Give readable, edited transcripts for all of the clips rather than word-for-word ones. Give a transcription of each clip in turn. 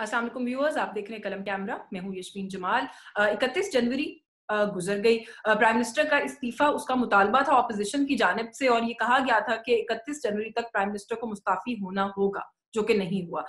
अस्सलाम वालेकुम व्यूअर्स, आप देख रहे हैं कलम कैमरा। मैं हूं यशवीन जमाल। 31 जनवरी गुजर गई। प्राइम मिनिस्टर का इस्तीफा उसका मुतालबा था ऑपोजिशन की जानिब से, और ये कहा गया था कि 31 जनवरी तक प्राइम मिनिस्टर को मुस्ताफी होना होगा, जो कि नहीं हुआ।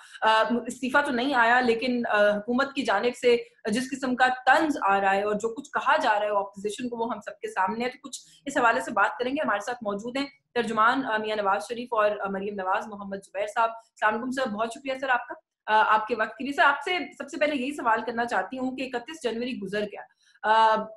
इस्तीफा तो नहीं आया, लेकिन हुकूमत की जानिब से जिस किस्म का तंज आ रहा है और जो कुछ कहा जा रहा है ऑपोजिशन को, वो हम सबके सामने है। तो कुछ इस हवाले से बात करेंगे। हमारे साथ मौजूद हैं तर्जुमान मियां नवाज शरीफ और मरियम नवाज मोहम्मद जुबैर साहब। अस्सलाम वालेकुम सर, बहुत शुक्रिया सर आपका आपके वक्त के लिए। सर, आपसे सबसे पहले यही सवाल करना चाहती हूँ कि 31 जनवरी गुजर गया,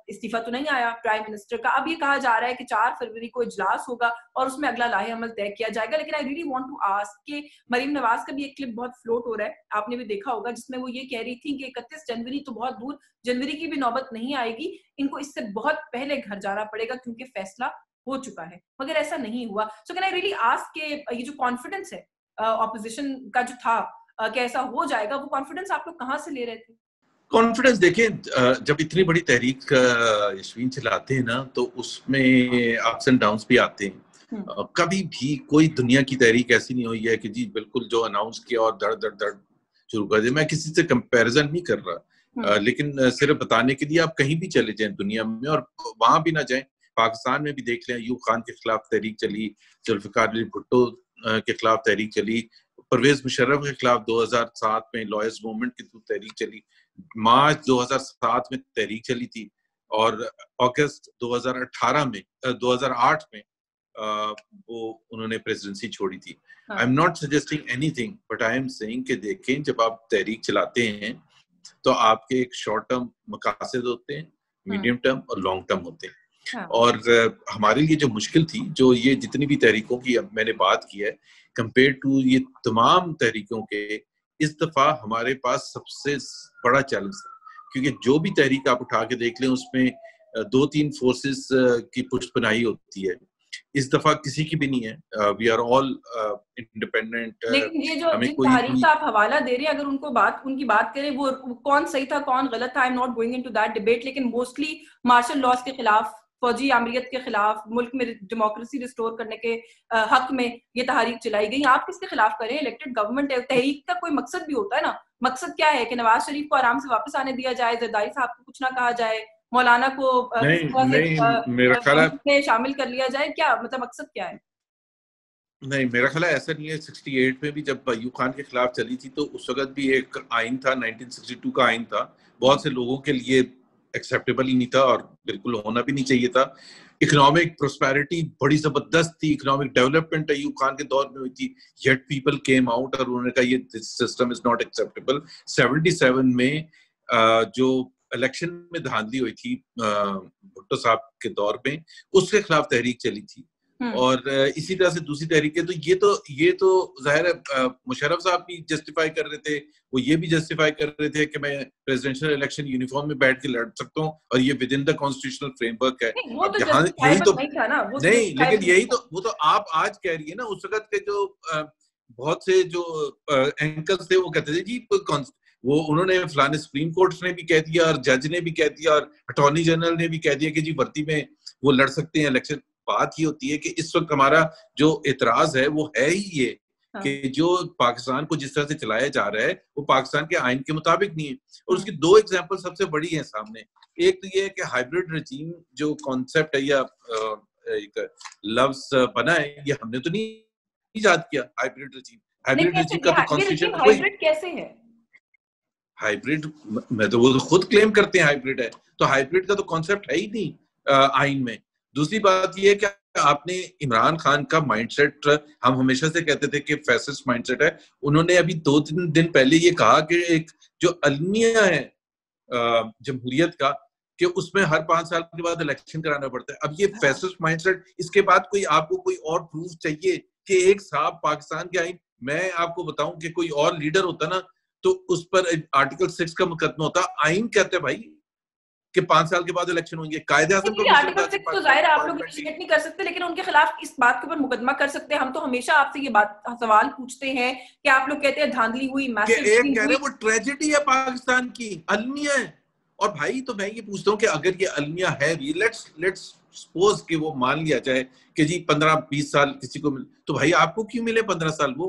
इस्तीफा तो नहीं आया प्राइम मिनिस्टर का। अब ये कहा जा रहा है कि 4 फरवरी को इजलास होगा और उसमें अगला लाहे अमल तय किया जाएगा। लेकिन I really want to ask कि मरीम नवाज का भी एक क्लिप बहुत फ्लोट हो रहा है, आपने भी देखा होगा, जिसमें वो ये कह रही थी कि 31 जनवरी तो बहुत दूर, जनवरी की भी नौबत नहीं आएगी, इनको इससे बहुत पहले घर जाना पड़ेगा क्योंकि फैसला हो चुका है। मगर ऐसा नहीं हुआ। So can I really ask के ये जो कॉन्फिडेंस है ऑपोजिशन का जो था कि ऐसा हो जाएगा, वो कॉन्फिडेंस आप लोग कहाँ से ले रहे थे? कॉन्फिडेंस देखें, जब इतनी बड़ी तहरीक यशवीन चलाते हैं ना, तो उसमें अप्स एंड डाउन्स भी आते हैं। कभी भी कोई दुनिया की तहरीक ऐसी नहीं हुई है कि जी बिल्कुल जो अनाउंस किया और दड़ दड़ दड़ शुरू कर दिया। मैं किसी से कंपैरिजन नहीं कर रहा, लेकिन सिर्फ बताने के लिए आप कहीं भी चले जाएं दुनिया में, और वहां भी ना जाएं, पाकिस्तान में भी देख लें, अयूब खान के खिलाफ तहरीक चली, जुल्फिकार अली भुट्टो के खिलाफ तहरीक चली, परवेज मुशर्रफ के खिलाफ 2007 में लॉयर्स मूवमेंट के थ्रू तहरीक चली, मार्च 2007 में तहरीक चली थी, और अगस्त 2008 में वो उन्होंने प्रेसिडेंसी छोड़ी थी। I am not suggesting anything, but I am saying कि देखें, जब आप तहरीक चलाते हैं तो आपके एक शॉर्ट टर्म मकासद होते हैं, मीडियम टर्म और लॉन्ग टर्म होते हैं। और हमारे लिए जो मुश्किल थी, जो ये जितनी भी तहरीकों की अब मैंने बात की है, कंपेयर टू ये तमाम तहरीकों के, इस दफा हमारे पास सबसे बड़ा चैलेंज था, क्योंकि जो भी तहरीक आप उठा के देख लें, उसमें 2-3 फोर्सेस की पुष्टपनाही होती है। इस दफा किसी की भी नहीं है। We are all independent. लेकिन ये जो जिन तहरीक का आप हवाला दे रहे हैं, अगर उनकी बात करें, वो कौन सही था कौन गलत था, I am not going into that debate, लेकिन मोस्टली मार्शल लॉज के खिलाफ, फौजी आमरीत के खिलाफ, मुल्क में डेमोक्रेसी रिस्टोर करने के हक में ये तहरीक चलाई गई। आप किसके खिलाफ करें? इलेक्टेड गवर्नमेंट है। तहरीक का कोई मकसद भी होता है ना। मकसद क्या है कि नवाज शरीफ को आराम से वापस आने दिया जाए, जरदारी साहब को कुछ ना कहा जाए, मौलाना को मेरा ख्याल में शामिल कर लिया जाए, क्या मतलब मकसद क्या है? नहीं, मेरा ख्याल है ऐसा नहीं है। 68 में भी जब अयूब खान के खिलाफ चली थी, तो उस वक्त भी एक आइन था, 1962 का आइन था, बहुत से लोगों के लिए एक्सेप्टेबल ही नहीं था और बिल्कुल होना भी नहीं चाहिए था। इकोनॉमिक प्रोस्पेरिटी बड़ी जबरदस्त थी, इकोनॉमिक डेवलपमेंट अयूब खान के दौर में हुई थी, येट पीपल केम आउट और उन्होंने कहा ये सिस्टम इज नॉट एक्सेप्टेबल। 77 में जो इलेक्शन में धांधली हुई थी भुट्टो साहब के दौर में, उसके खिलाफ तहरीक चली थी। और इसी तरह से दूसरी तहरीकें, तो ये तो जाहिर है मुशर्रफ साहब भी जस्टिफाई कर रहे थे, वो ये भी जस्टिफाई कर रहे थे कि मैं प्रेसिडेंशियल इलेक्शन यूनिफॉर्म में बैठ के लड़ सकता हूँ और ये with in the constitutional framework है। अब यहाँ यही तो नहीं, लेकिन यही तो वो तो आप आज कह रही है ना। उस वक्त के जो बहुत से जो एंकर्स थे, वो कहते थे जी वो उन्होंने फलाने सुप्रीम कोर्ट ने भी कह दिया और जज ने भी कह दिया और अटॉर्नी जनरल ने भी कह दिया कि जी भर्ती में वो लड़ सकते हैं इलेक्शन। बात ये होती है कि इस वक्त हमारा जो एतराज है वो है ही ये कि जो पाकिस्तान को जिस तरह से चलाया जा रहा है वो पाकिस्तान के आइन के मुताबिक नहीं है। और उसकी दो एग्जांपल सबसे बड़ी हैं सामने। एक तो ये है कि हाइब्रिड रजीम जो कॉन्सेप्ट है या एक लफ्ज बना है, ये हमने तो नहीं इजाद किया। हाइब्रिड रजीम का तो कॉन्स्टिट्यूशन हाइब्रिड कैसे है? हाइब्रिड मैं तो वो खुद क्लेम करते हैं हाइब्रिड है, तो हाइब्रिड का तो कॉन्सेप्ट है ही नहीं आइन में। दूसरी बात ये है कि आपने इमरान खान का माइंडसेट, हम हमेशा से कहते थे कि फैसिस्ट माइंडसेट है। उन्होंने अभी 2-3 दिन पहले ये कहा कि एक जो अलमिया है जमहूरियत का, कि उसमें हर 5 साल के बाद इलेक्शन कराना पड़ता है। अब ये फैसिस्ट माइंडसेट, इसके बाद कोई आपको कोई और प्रूफ चाहिए कि एक साहब पाकिस्तान के आइन, मैं आपको बताऊं कि कोई और लीडर होता ना तो उस पर आर्टिकल 6 का मुकदमा होता। आइन कहते हैं भाई कि 5 साल के बाद इलेक्शन होंगे। कायदे आज़म का आर्टिकल 6 तो जाहिर है आप लोग इनिशिएट नहीं कर सकते, लेकिन उनके खिलाफ इस बात के ऊपर मुकदमा कर सकते हैं। हम तो हमेशा आपसे ये बात सवाल पूछते हैं कि आप लोग कहते हैं धांधली हुई, मैसिव एक कह रहे वो ट्रेजेडी है पाकिस्तान की, अलमिया है। और भाई तो मैं ये पूछता हूँ कि अगर ये अलमिया है भी, लेट्स सपोज कि वो मान लिया जाए कि जी 15-20 साल किसी को मिले, तो भाई आपको क्यों मिले 15 साल? वो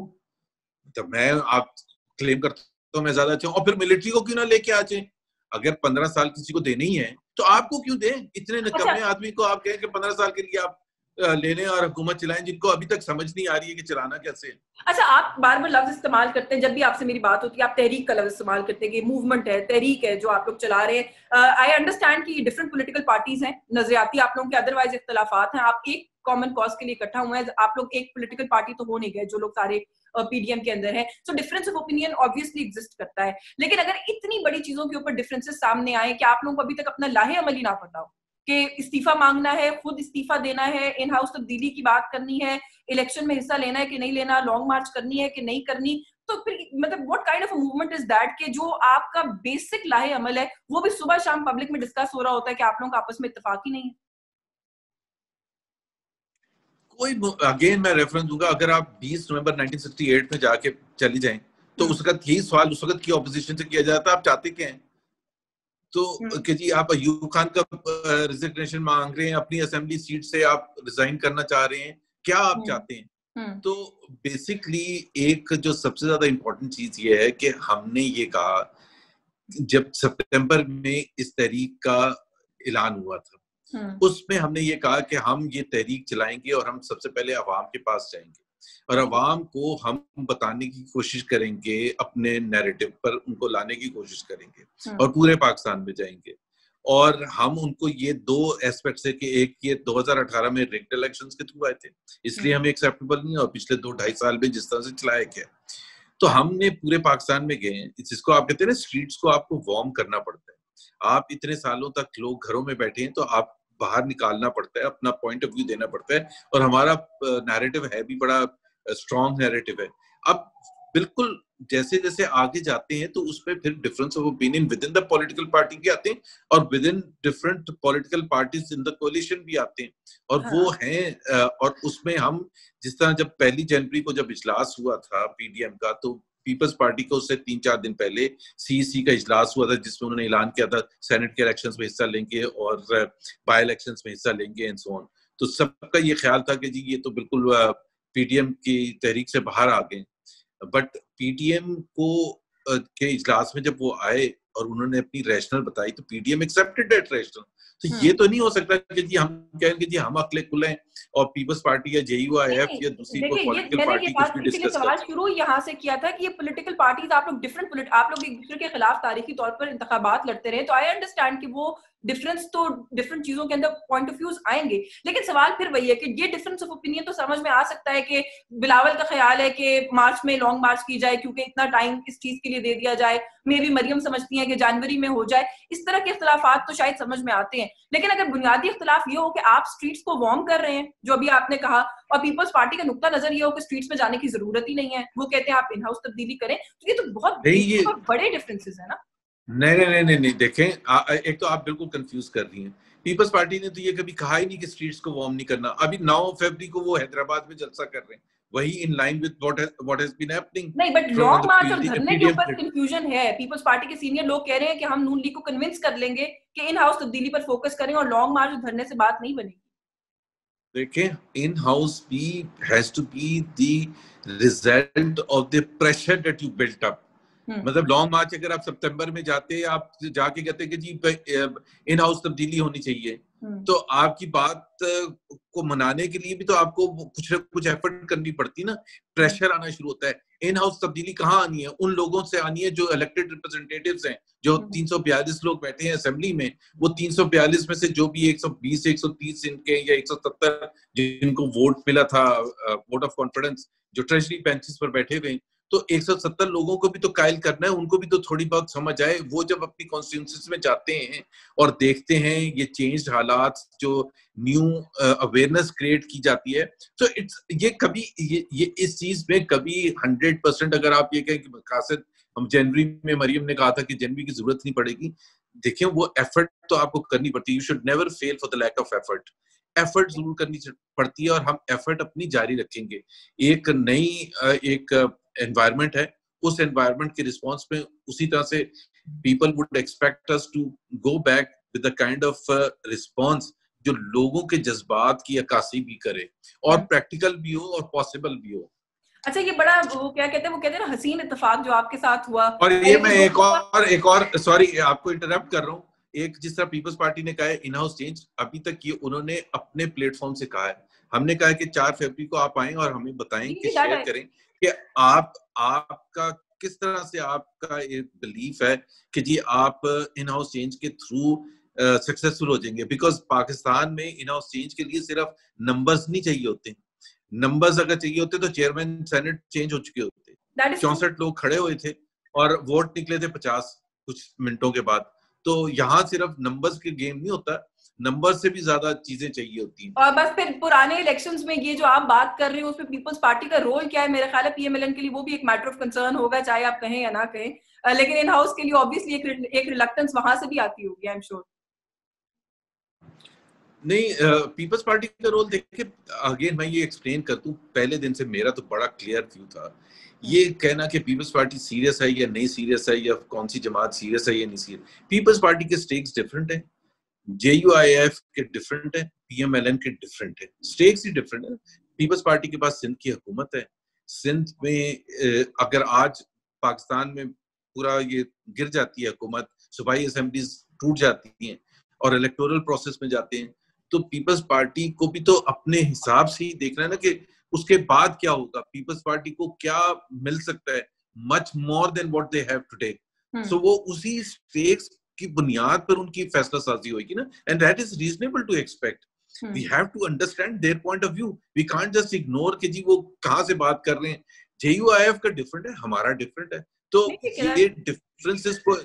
तो मैं आप क्लेम करता तो मैं ज्यादा अच्छा हूँ, और फिर मिलिट्री को क्यों ना लेके आ जाए? अगर 15 साल किसी को देने ही है तो आपको क्यों दें? इतने निकम्मे आदमी को आप कहें कि 15 साल के लिए आप ले लें और हुकूमत चलाएं, जिनको अभी तक समझ नहीं आ रही है कि चलाना कैसे है। अच्छा, आप बार बार लफ्ज इस्तेमाल करते हैं, जब भी आपसे मेरी बात होती है आप तहरीक का लफ्ज इस्तेमाल करते हैं कि मूवमेंट है, तहरीक है जो आप लोग चला रहे हैं। आई अंडरस्टैंड कि डिफरेंट पॉलिटिकल पार्टीज हैं, नजरियाती आप लोगों के अदरवाइज इख्तलाफात हैं, आप एक कॉमन कॉज के लिए इकट्ठा हुए हैं, आप लोग एक पॉलिटिकल पार्टी तो हो नहीं गए जो लोग सारे पीडीएम के अंदर है। So difference of opinion obviously exist करता है, लेकिन अगर इतनी बड़ी चीजों के ऊपर डिफरेंसेस सामने आए कि आप लोगों को अभी तक अपना लाहे अमली ना पता हो कि इस्तीफा मांगना है, खुद इस्तीफा देना है, इन हाउस तब्दीली की बात करनी है, इलेक्शन में हिस्सा लेना है कि नहीं लेना, लॉन्ग मार्च करनी है कि नहीं करनी, तो फिर मतलब what kind of a movement is that कि जो आपका बेसिक लाहे अमल है वो भी सुबह शाम पब्लिक में डिस्कस हो रहा होता है कि आप लोगों का आपस में इत्तेफाक ही नहीं है। कोई, अगेन मैं रेफरेंस दूंगा, अगर आप 20 नवंबर 1968 में जाके चली जाएं तो उस वक्त यही सवाल उस वक्त की ऑपोजिशन से किया जाता, आप चाहते क्या हैं? तो कि जी आप अयूब खान का रिजिग्नेशन मांग रहे हैं, अपनी असेंबली सीट से आप रिजाइन करना चाह रहे हैं, क्या आप चाहते हैं? तो बेसिकली एक जो सबसे ज्यादा इंपॉर्टेंट चीज ये है कि हमने ये कहा जब सितंबर में इस तहरीक का ऐलान हुआ था, उसमें हमने ये कहा कि हम ये तहरीक चलाएंगे और हम सबसे पहले अवाम के पास जाएंगे और अवाम को हम बताने की कोशिश करेंगे, अपने नैरेटिव पर उनको लाने की कोशिश करेंगे और पूरे पाकिस्तान में जाएंगे। और हम उनको ये दो एस्पेक्ट से कि एक ये 2018 में रिग्ड इलेक्शंस के थ्रू आए थे, इसलिए हमें एक्सेप्टेबल नहीं, और पिछले 2-2.5 साल में जिस तरह से चलाया गया, तो हमने पूरे पाकिस्तान में गए, जिसको आप कहते हैं ना स्ट्रीट्स को आपको वार्म करना पड़ता है। आप इतने सालों तक लोग घरों में बैठे हैं तो आप बाहर निकालना पड़ता है, अपना पॉइंट ऑफ व्यू देना पड़ता है, और हमारा नैरेटिव है भी बड़ा स्ट्रॉन्ग नैरेटिव है। अब बिल्कुल जैसे जैसे आगे जाते हैं तो उसमें फिर difference of opinion within the political party भी आते हैं और within different political parties in the coalition भी आते हैं, और वो हैं। और उसमें हम जिस तरह जब 1 जनवरी को जब इजलास हुआ था पीडीएम का, तो पीपल्स पार्टी को उससे 3-4 दिन पहले सीईसी का इजलास हुआ था जिसमें उन्होंने ऐलान किया था सेनेट के इलेक्शंस में हिस्सा लेंगे और बाय इलेक्शंस में हिस्सा लेंगे एंड सो ऑन। तो सबका ये ख्याल था कि जी ये तो बिल्कुल पीडीएम की तहरीक से बाहर आ गए, बट पीडीएम को के इजलास में जब वो आए और उन्होंने अपनी रैशनल बताई तो पीडीएम एक्सेप्टेड दैट रैशनल। तो ये तो नहीं हो सकता कि जी हम कहेंगे जी हम अकले कुल हैं और पीपल्स पार्टी या जेयूआईएफ या दूसरी कोई पॉलिटिकल पार्टी कुछ भी डिस्कस सवाल शुरू यहाँ से किया था कि ये पॉलिटिकल पार्टीज आप लोग एक दूसरे के खिलाफ तारीखी तौर पर इंतखाबात लड़ते रहे, तो आई अंडरस्टैंड कि वो डिफरेंस तो डिफरेंट चीजों के अंदर पॉइंट ऑफ व्यूज आएंगे, लेकिन सवाल फिर वही है कि ये डिफरेंस ऑफ ओपिनियन तो समझ में आ सकता है कि बिलावल का ख्याल है कि मार्च में लॉन्ग मार्च की जाए क्योंकि इतना टाइम इस चीज के लिए दे दिया जाए, मे भी मरियम समझती है कि जनवरी में हो जाए, इस तरह के इख्तलाफात तो शायद समझ में आते हैं। लेकिन अगर बुनियादी इख्तलाफ ये हो कि आप स्ट्रीट्स को वार्म कर रहे हैं जो अभी आपने कहा, और पीपल्स पार्टी का नुक्ता नजर ये हो कि स्ट्रीट्स में जाने की जरूरत ही नहीं है, वो कहते हैं आप इन हाउस तब्दीली करें, तो ये तो बहुत बड़े डिफरेंसेस है ना। नहीं देखें, एक तो आप बिल्कुल कंफ्यूज कर रही हैं। पीपल्स पार्टी ने तो ये कभी कहा ही नहीं कि स्ट्रीट्स को वार्म नहीं करना। अभी 9 फरवरी को वो हैदराबाद में जलसा कर रहे हैं, वही in line with what has been happening. नहीं, बट लॉन्ग मार्च और धरने के ऊपर कंफ्यूजन है। पीपल्स पार्टी के सीनियर लोग कह रहे हैं कि हम नून लीग को कन्विंस कर लेंगे कि इन हाउस तब्दीली पर फोकस करें और लॉन्ग मार्च और धरने से बात नहीं बनेगी। देखें, इन हाउस भी has to be the result of the pressure that you built up. मतलब लॉन्ग मार्च अगर आप सितंबर में जाते, आप जाके कहते कि जी इन हाउस तब्दीली होनी चाहिए, तो आपकी बात को मनाने के लिए भी तो आपको कुछ ना कुछ एफर्ट करनी पड़ती ना, प्रेशर आना शुरू होता है। इन हाउस तब्दीली कहाँ आनी है? उन लोगों से आनी है जो इलेक्टेड रिप्रेजेंटेटिव्स हैं, जो 342 लोग बैठे हैं असेंबली में, वो 342 में से जो भी 120 130 इनके या 170 जिनको वोट मिला था, वोट ऑफ कॉन्फिडेंस, जो ट्रेजरी बेंचेस पर बैठे हुए, तो 170 लोगों को भी तो कायल करना है, उनको भी तो थोड़ी बहुत समझ आए। वो जब अपनी कॉन्स्टिट्यूंसीज में जाते हैं और देखते हैं ये चेंज्ड हालात, जो न्यू अवेयरनेस क्रिएट की जाती है, तो ये कभी ये इस चीज में कभी 100% अगर आप ये कहें कि खासियत हम जनवरी में, मरियम ने कहा था कि जनवरी की जरूरत नहीं पड़ेगी, देखिए वो एफर्ट तो आपको करनी पड़ती है। You should never fail for the lack of effort. Effort जरूर करनी पड़ती है और हम एफर्ट अपनी जारी रखेंगे। एक नई एक एनवायरनमेंट है, उस एनवायरनमेंट के रिस्पांस में उसी तरह से people would expect us to go back with the kind of response जो लोगों के जज्बात की अक्कासी भी करे और प्रैक्टिकल भी हो और पॉसिबल भी हो। अच्छा, ये बड़ा वो क्या कहते हैं, वो कहते हैं ना हसीन इत्तेफाक जो आपके साथ हुआ। और ये मैं एक और सॉरी आपको इंटरप्ट कर रहा हूँ, एक जिस तरह पीपल्स पार्टी ने कहा है इन हाउस चेंज, अभी तक ये उन्होंने अपने प्लेटफॉर्म से कहा है। हमने कहा है कि 4 फरवरी को आप आएं और हमें बताएं कि शेयर करें कि आपका किस तरह से आपका एक बिलीफ है कि जी आप इन हाउस चेंज के थ्रू सक्सेसफुल हो जाएंगे। बिकॉज पाकिस्तान में इन हाउस चेंज के लिए सिर्फ नंबर्स नहीं चाहिए होते, नंबर्स अगर चाहिए होते तो चेयरमैन सेनेट चेंज हो चुके होते। 64 लोग खड़े हुए थे और वोट निकले थे 50 कुछ मिनटों के बाद। तो यहाँ सिर्फ नंबर्स के गेम नहीं होता, नंबर से भी ज्यादा चीजें चाहिए होती हैं। और बस फिर पुराने इलेक्शंस में ये जो आप बात कर रहे हो उसमें पीपल्स पार्टी का रोल क्या है, मेरा ख्याल है पीएमएलएन के लिए वो भी एक मैटर ऑफ कंसर्न होगा, चाहे आप कहें या ना कहें। लेकिन इन हाउस के लिए ऑब्वियसली एक रिलक्टेंस वहां से भी आती होगी, आई एम श्योर। नहीं, पीपल्स पार्टी का रोल देखिए, अगेन मैं ये एक्सप्लेन कर दूं, पहले दिन से मेरा तो बड़ा क्लियर व्यू था। ये कहना कि पीपल्स पार्टी सीरियस है या नहीं सीरियस है, या कौन सी जमात सीरियस है या नहीं सीरियस, पीपल्स पार्टी के स्टेक्स डिफरेंट है, JUIF के डिफरेंट है, PMLN के डिफरेंट है, स्टेक्स ही डिफरेंट है। पीपल्स पार्टी के पास सिंध की हुकूमत है, सिंध में अगर आज पाकिस्तान में पूरा ये गिर जाती है हुकूमत, सूबाई असेंबलीज टूट जाती हैं और इलेक्टोरल प्रोसेस में जाते हैं, तो पीपल्स पार्टी को भी तो अपने हिसाब से ही देखना है ना कि उसके बाद क्या होगा, पीपल्स पार्टी को क्या मिल सकता है, much more than what they have today. So वो उसी स्टेक्स की बुनियाद पर उनकी फैसला साजी होगी ना, and that is reasonable to expect. We have to understand their point of view, we can't just ignore कि जी वो कहां से बात कर रहे हैं। JUIF का डिफरेंट है, हमारा डिफरेंट है, तो ये डिफरेंसेस को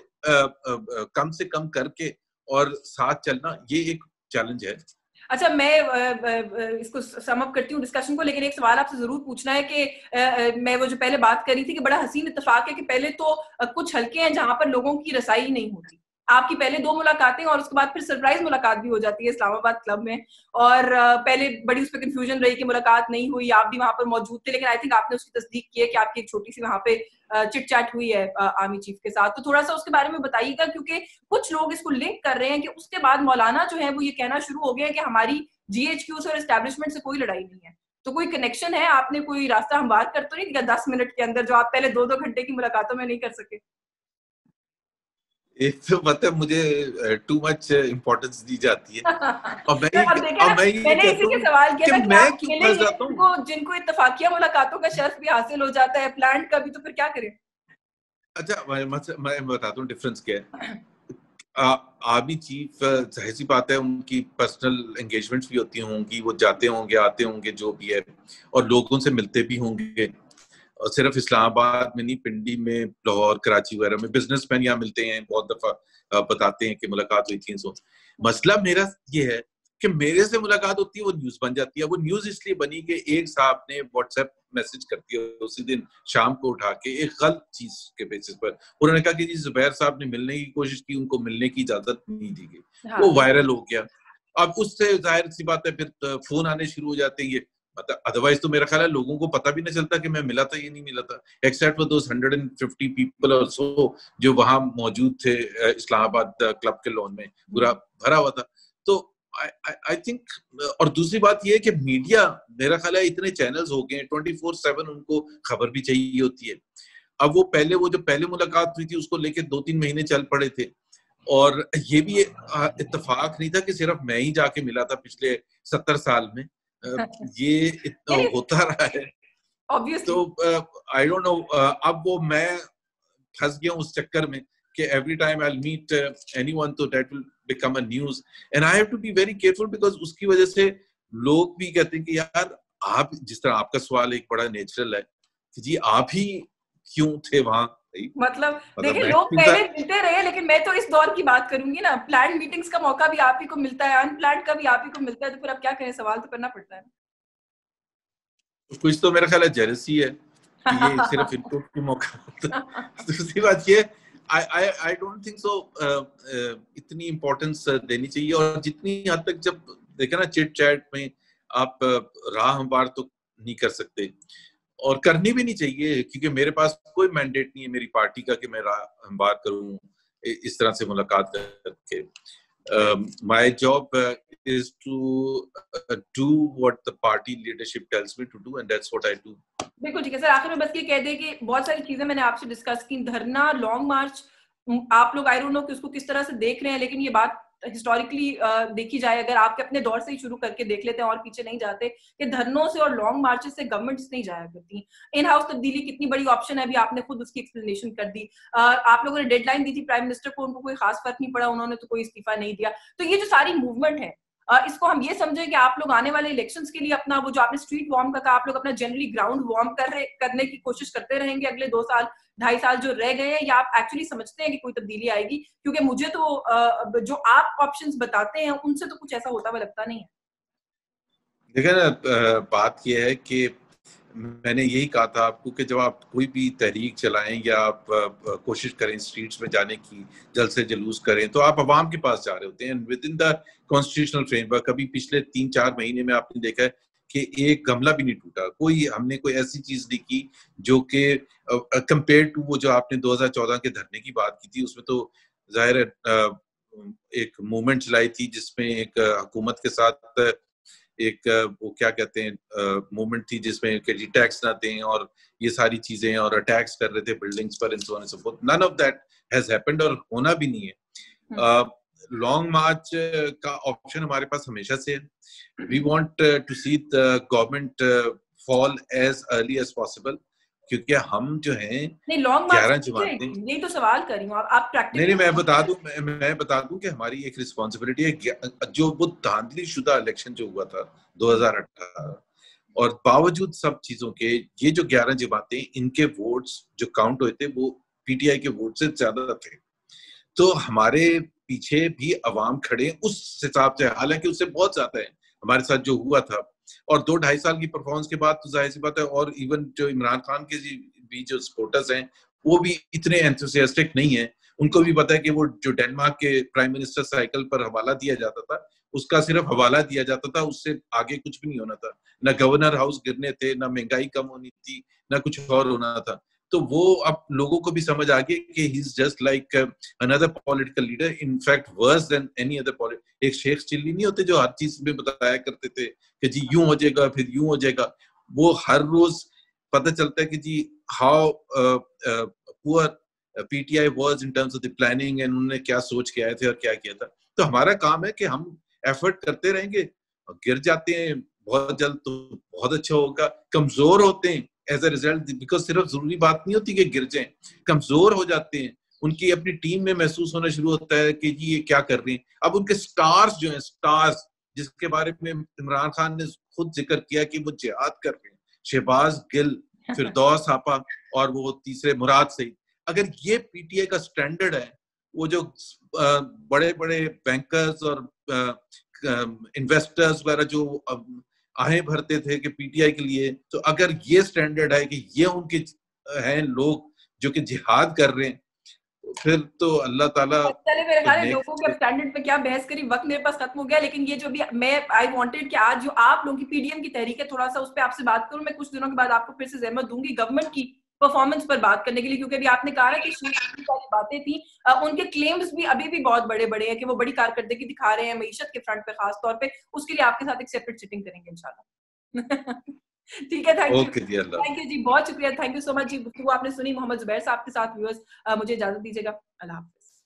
कम से कम करके और साथ चलना, ये एक चैलेंज है। अच्छा, मैं इसको सम अप करती हूँ डिस्कशन को, लेकिन एक सवाल आपसे जरूर पूछना है कि मैं वो जो पहले बात करी थी कि बड़ा हसीन इत्तेफाक है कि पहले तो कुछ हलके हैं जहां पर लोगों की रसाई नहीं होती, आपकी पहले 2 मुलाकातें और उसके बाद फिर सरप्राइज मुलाकात भी हो जाती है इस्लामाबाद क्लब में, और पहले बड़ी उस पर कंफ्यूजन रही कि मुलाकात नहीं हुई, आप भी वहां पर मौजूद थे, लेकिन आई थिंक आपने उसकी तस्दीक की है कि आपकी एक छोटी सी वहां पे चिट चैट हुई है आर्मी चीफ के साथ। तो थोड़ा सा उसके बारे में बताइएगा, क्योंकि कुछ लोग इसको लिंक कर रहे हैं कि उसके बाद मौलाना जो है वो ये कहना शुरू हो गया कि हमारी GHQ से और एस्टैब्लिशमेंट से कोई लड़ाई नहीं है। तो कोई कनेक्शन है, आपने कोई रास्ता हमवार कर तो नहीं दिया 10 मिनट के अंदर, जो आप पहले 2-2 घंटे की मुलाकातों में नहीं कर सके? एक तो मतलब मुझे टू मच इम्पोर्टेंस दी जाती है और मैं मैंने इसी के सवाल किया कि था कि मैं आप क्यों फंस मिलेंगे जाता हूँ। जिनको इत्तफाकिया मुलाकातों का शर्फ भी हासिल हो जाता है, प्लान्ड का भी, तो फिर क्या करें? अच्छा, मैं बताता हूँ डिफरेंस क्या है। आर्मी चीफ, जाहिर सी बात है उनकी पर्सनल एंगेजमेंट्स भी होती होंगी, वो जाते होंगे आते होंगे जो भी है, और लोगों से मिलते भी होंगे, और सिर्फ इस्लामाबाद में नहीं, पिंडी में, लाहौर, कराची वगैरह में बिजनेसमैन यहाँ मिलते हैं, बहुत दफा बताते हैं कि मुलाकात हुई थी। सो मसला मेरा ये है कि मेरे से मुलाकात होती है, वो न्यूज बन जाती है। वो न्यूज इसलिए बनी कि एक साहब ने व्हाट्सएप मैसेज कर दिया उसी दिन शाम को उठा के, एक गलत चीज के बेसिस पर उन्होंने कहा कि जी जुबैर साहब ने मिलने की कोशिश की, उनको मिलने की इजाजत नहीं दी गई। वो वायरल हो गया। अब उससे जाहिर सी बात है फिर फोन आने शुरू हो जाते हैं, ये मतलब अदरवाइज तो मेरा ख्याल है लोगों को पता भी नहीं चलता कि मैं मिला था या नहीं मिला था, एक्सेप्ट फॉर दोस 150 पीपल और सो जो वहां मौजूद थे इस्लामाबाद क्लब के लॉन में, पूरा भरा हुआ था। तो आई थिंक, और दूसरी बात ये है कि मीडिया, मेरा ख्याल है इतने चैनल्स हो गए 24/7, उनको खबर भी चाहिए होती है। अब वो जो पहले मुलाकात हुई थी उसको लेके 2-3 महीने चल पड़े थे, और ये भी इत्तेफाक नहीं था कि सिर्फ मैं ही जाके मिला था पिछले 70 साल में, ये इतना होता रहा है। तो आई डोंट नो, अब वो मैं फंस गया उस चक्कर में कि every time I will meet anyone तो that will become a news, and I have to be very careful, because उसकी वजह से लोग भी कहते हैं कि यार आप, जिस तरह आपका सवाल एक बड़ा नेचुरल है कि जी आप ही क्यों थे वहां, मतलब देखिए लोग पहले मिलते रहे, लेकिन मैं तो इस दौर की बात करूंगी ना, प्लान मीटिंग्स का मौका भी आप ही को मिलता है, अनप्लान्ड का भी आप ही को मिलता है, तो फिर आप क्या करें, सवाल तो करना पड़ता है। कुछ तो मेरा ख्याल है जेलसी है कि ये सिर्फ इनपुट की मौका। दूसरी बात ये, आई डोंट थिंक सो इतनी इम्पोर्टेंस देनी चाहिए, और जितनी हद तक जब देखे ना चिट चैट में आप राह हमवार तो नहीं कर सकते, और करनी भी नहीं चाहिए, क्योंकि मेरे पास कोई मैंडेट नहीं है मेरी पार्टी का कि मैं राह हमवार करूं इस तरह से मुलाकात करके। My job is to do what the party leadership tells me to do, and that's what I do. बिल्कुल ठीक है सर। आखिर में बस ये कह दे कि बहुत सारी चीजें मैंने आपसे डिस्कस की, धरना, लॉन्ग मार्च, आप लोग आई डोंट नो कि उसको किस तरह से देख रहे हैं, लेकिन ये बात हिस्टोरिकली देखी जाए, अगर आपके अपने दौर से ही शुरू करके देख लेते हैं और पीछे नहीं जाते, कि धरनों से और लॉन्ग मार्चेस से गवर्नमेंट्स नहीं जाया करती। इन हाउस तब्दीली कितनी बड़ी ऑप्शन है, अभी आपने खुद उसकी एक्सप्लेनेशन कर दी। आप लोगों ने डेडलाइन दी थी प्राइम मिनिस्टर को, उनको कोई खास फर्क नहीं पड़ा, उन्होंने तो कोई इस्तीफा नहीं दिया। तो ये जो सारी मूवमेंट है, इसको हम ये समझे कि आप लोग आने वाले इलेक्शंस के लिए अपना वो जो आपने स्ट्रीट वार्म का कहा, आप लोग अपना जनरली ग्राउंड वार्म करने की कोशिश करते रहेंगे अगले 2 साल 2.5 साल जो रह गए हैं, या आप एक्चुअली समझते हैं कि कोई तब्दीली आएगी? क्योंकि मुझे तो जो आप ऑप्शंस बताते हैं उनसे तो कुछ ऐसा होता हुआ लगता नहीं है। देखिए ना, बात यह है कि मैंने यही कहा था आपको कि जब आप कोई भी तहरीक चलाएं या आप कोशिश करें स्ट्रीट्स में जाने की, जल्द से जुलूस करें, तो आप अवाम के पास जा रहे होते हैं with in the constitutional framework. अभी पिछले 3-4 महीने में आपने देखा है कि एक गमला भी नहीं टूटा, हमने कोई ऐसी चीज नहीं की जो कि कंपेयर टू वो जो आपने 2014 के धरने की बात की थी, उसमें तो जाहिर है एक मूवमेंट चलाई थी जिसमें एक हुकूमत के साथ एक वो क्या कहते हैं मूवमेंट थी जिसमें कि टैक्स ना दें और ये सारी चीजें, और अटैक्स कर रहे थे बिल्डिंग्स पर and so on and so forth. None of that has happened और होना भी नहीं है। लॉन्ग मार्च का ऑप्शन हमारे पास हमेशा से है। We want to see the government fall as early as possible, क्योंकि हम जो हैं नहीं, लॉन्ग मार्च 11 जमातें, यही तो सवाल कर रही हूँ, आप प्रैक्टिकली नहीं मैं बता दूं कि हमारी एक रिस्पॉन्सिबिलिटी है। जो वो धांधली शुदा इलेक्शन जो हुआ था 2018, और बावजूद सब चीजों के ये जो 11 जमातें, इनके वोट्स जो काउंट हुए थे वो पीटीआई के वोट से ज्यादा थे। तो हमारे पीछे भी अवाम खड़े उस हिसाब से, हालांकि उससे बहुत ज्यादा है हमारे साथ जो हुआ था। और 2-2.5 साल की परफॉर्मेंस के बाद तो जाहिर सी बात है, और इवन जो इमरान खान के भी जो सपोर्टर्स हैं वो भी इतने एंथुसियास्टिक नहीं है। उनको भी पता है कि वो जो डेनमार्क के प्राइम मिनिस्टर साइकिल पर हवाला दिया जाता था, उसका सिर्फ हवाला दिया जाता था, उससे आगे कुछ भी नहीं होना था। ना गवर्नर हाउस गिरने थे, ना महंगाई कम होनी थी, ना कुछ और होना था। तो वो अब लोगों को भी समझ आ गई कि he is just like another political leader, in fact worse than any other. एक शेख चिल्ली नहीं होते जो हर चीज में बताया करते थे कि जी यूं हो जाएगा फिर यूं हो जाएगा, वो हर रोज पता चलता है कि जी how poor PTI was in terms of the planning, and उन्होंने क्या सोच के आए थे और क्या किया था। तो हमारा काम है कि हम एफर्ट करते रहेंगे। गिर जाते हैं बहुत जल्द तो बहुत अच्छा होगा, कमजोर होते हैं एज अ रिजल्ट, बिकॉज सिर्फ जरूरी बात नहीं होती कि गिर जाएं, कमजोर हो जाते हैं, उनकी अपनी टीम में महसूस होना शुरू होता है कि जी ये क्या कर रहे हैं। अब उनके स्टार्स जो हैं, स्टार्स जिसके बारे में इमरान खान ने खुद जिक्र किया कि वो जिहाद कर रहे हैं, शहबाज गिल, फिरदौस आपा और वो तीसरे मुराद सईद, अगर ये पीटीआई का स्टैंडर्ड है, वो जो बड़े बड़े बैंकर्स और इन्वेस्टर्स वगैरह जो आहें भरते थे कि पीटीआई के लिए, तो अगर ये स्टैंडर्ड है कि ये उनके हैं लोग जो कि जिहाद कर रहे हैं, फिर तो अल्लाह ताला चले, मेरे तो ख्याल है नेक। लोगों के स्टैंडर्ड पे क्या बहस करी, वक्त मेरे पास खत्म हो गया। लेकिन ये जो भी मैं आई वांटेड कि आज जो आप लोगों की पीडीएम की तहरीक है, थोड़ा सा उस पर आपसे बात करूं। मैं कुछ दिनों के बाद आपको फिर से जहमत दूंगी गवर्नमेंट की परफॉर्मेंस पर बात करने के लिए, क्योंकि अभी आपने कहा है कि वाली बातें थी, उनके क्लेम्स भी अभी भी बहुत बड़े बड़े हैं कि वो बड़ी कारकर्दगी दिखा रहे हैं मईशत के फ्रंट पे खास तौर पे। उसके लिए आपके साथ एक सेपरेट सिटिंग करेंगे इंशाल्लाह। ठीक है, ओके जी, अल्लाह। थैंक यू जी, बहुत शुक्रिया, थैंक यू सो मच जी। गुफ्तगू आपने सुनी मोहम्मद जुबैर साहब के साथ। व्यूअर्स, मुझे इजाजत दीजिएगा, अल्लाह हाफिज।